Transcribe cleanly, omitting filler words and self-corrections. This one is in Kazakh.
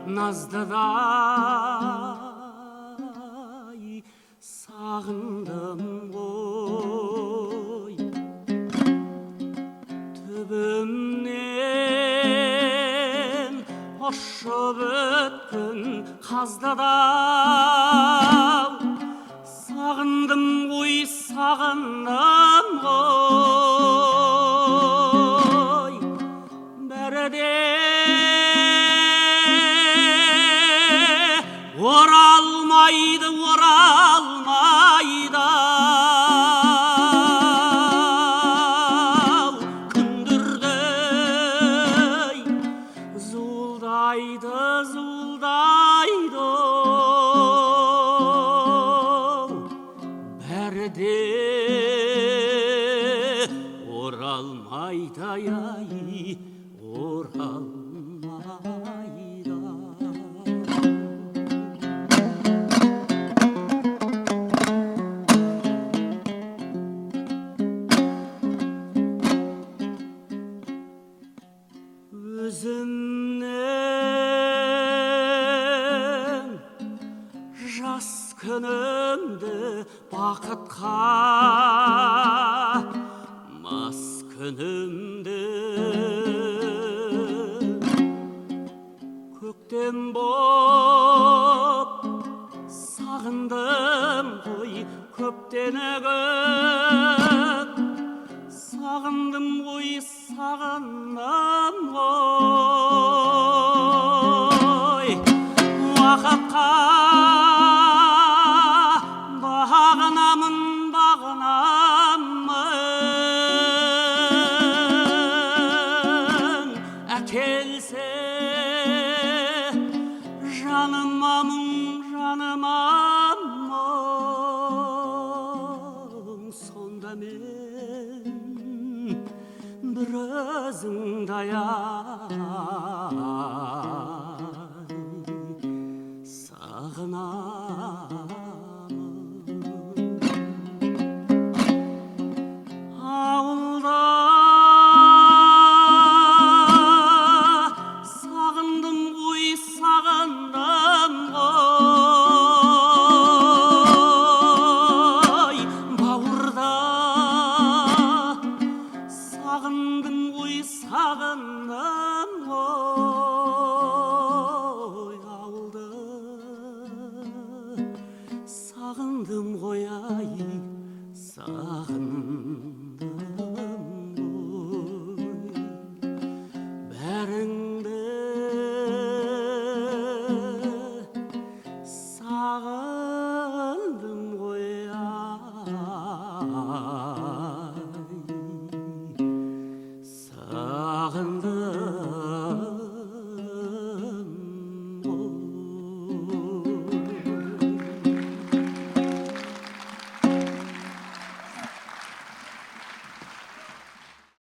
наздадай сағындым ғой. Түбімнен ұшып өткен қаздадай сағындым ғой, сағындым ғой. Бәрі де оралмайды, оралмайды. Күндердей зуылдайды, зуылдайды. Бәрі де оралмайды, ай, оралмайды. Өзімнен жас күнімді бақытқа мас күнімді көктем боп сағындым ғой, көптен көп сағындым ғой, сағындым ғой. Уақытқа бағынамын, бағынамын. Әкелсе жаныма мұң, жаныма мұң, сонда мен бір өзіңдай сағынамын. Ауылда сағындым ғой, сағындым ғой. Бауырда сағындым ғой, сағындым ғой. Ауылды сағындым ғой, ай, сағындым ғой. Бәріңді сағындым.